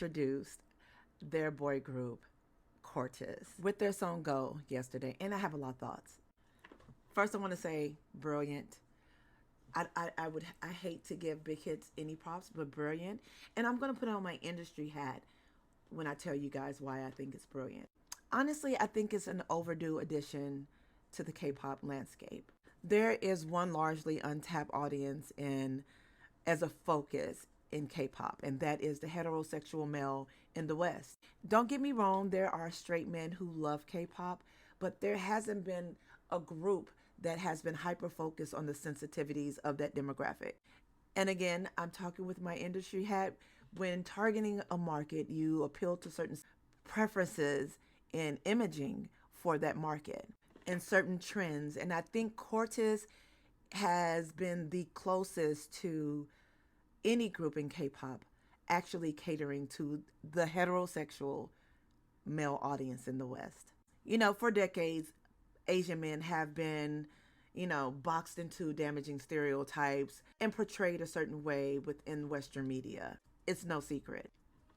introduced their boy group, Cortis, with their song Go yesterday. And I have a lot of thoughts. First, I want to say brilliant. I hate to give Big Hits any props, but brilliant. And I'm going to put on my industry hat when I tell you guys why I think it's brilliant. Honestly, I think it's an overdue addition to the K-pop landscape. There is one largely untapped audience in as a focus in K-pop, and that is the heterosexual male in the West. Don't get me wrong, there are straight men who love K-pop, but there hasn't been a group that has been hyper focused on the sensitivities of that demographic. And again, I'm talking with my industry hat. When targeting a market, you appeal to certain preferences in imaging for that market and certain trends. And I think Cortis has been the closest to any group in K-pop actually catering to the heterosexual male audience in the West. For decades, Asian men have been, boxed into damaging stereotypes and portrayed a certain way within Western media. It's no secret.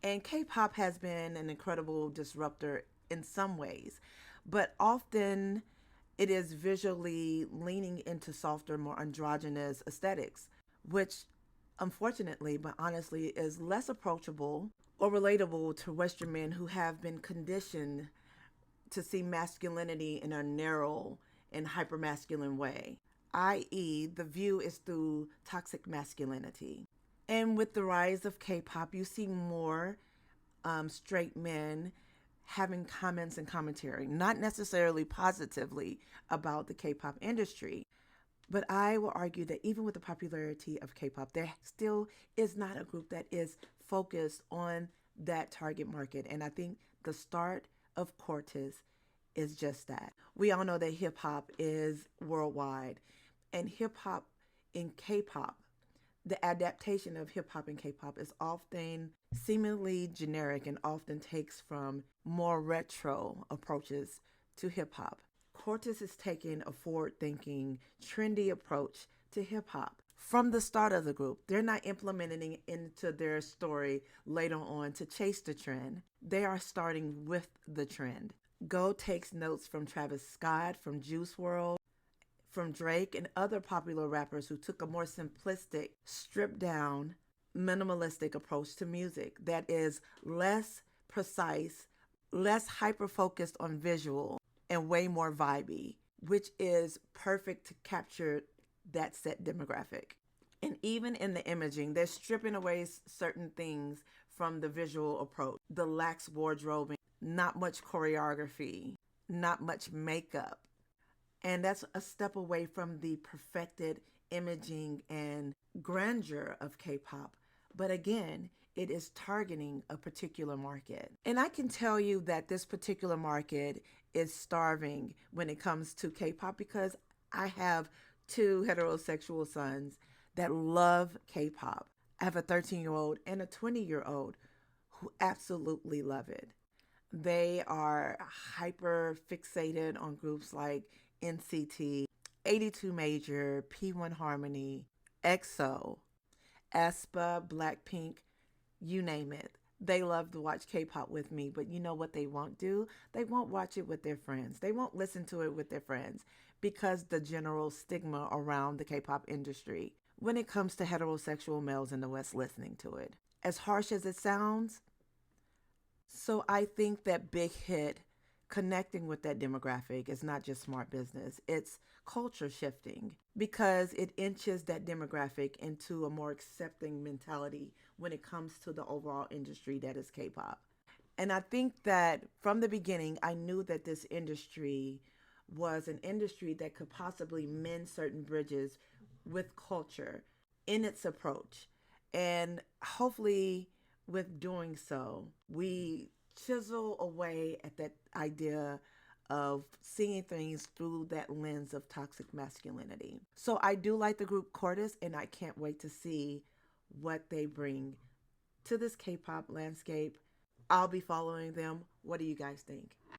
And K-pop has been an incredible disruptor in some ways, but often it is visually leaning into softer, more androgynous aesthetics, which unfortunately, but honestly, is less approachable or relatable to Western men who have been conditioned to see masculinity in a narrow and hypermasculine way, i.e., the view is through toxic masculinity. And with the rise of K-pop, you see more straight men having comments and commentary, not necessarily positively about the K-pop industry. But I will argue that even with the popularity of K-pop, there still is not a group that is focused on that target market. And I think the start of Cortis is just that. We all know that hip hop is worldwide, and hip hop in K-pop, the adaptation of hip hop and K-pop is often seemingly generic and often takes from more retro approaches to hip hop. Cortis is taking a forward-thinking, trendy approach to hip hop. From the start of the group, they're not implementing it into their story later on to chase the trend. They are starting with the trend. Go takes notes from Travis Scott, from Juice WRLD, from Drake, and other popular rappers who took a more simplistic, stripped down, minimalistic approach to music that is less precise, less hyper-focused on visual, and way more vibey, which is perfect to capture that set demographic. And even in the imaging, they're stripping away certain things from the visual approach. The lax wardrobing, not much choreography, not much makeup. And that's a step away from the perfected imaging and grandeur of K-pop. But again, it is targeting a particular market. And I can tell you that this particular market is starving when it comes to K-pop because I have two heterosexual sons that love K-pop. I have a 13-year-old and a 20-year-old who absolutely love it. They are hyper fixated on groups like NCT, 82 Major, P1 Harmony, EXO, aespa, Blackpink, you name it. They love to watch K-pop with me, but you know what they won't do? They won't watch it with their friends. They won't listen to it with their friends because the general stigma around the K-pop industry when it comes to heterosexual males in the West listening to it. As harsh as it sounds, so I think that Big Hit connecting with that demographic is not just smart business, it's culture shifting because it inches that demographic into a more accepting mentality when it comes to the overall industry that is K-pop. And I think that from the beginning, I knew that this industry was an industry that could possibly mend certain bridges with culture in its approach. And hopefully with doing so, we chisel away at that idea of seeing things through that lens of toxic masculinity. So I do like the group Cortis, and I can't wait to see what they bring to this K-pop landscape. I'll be following them. What do you guys think?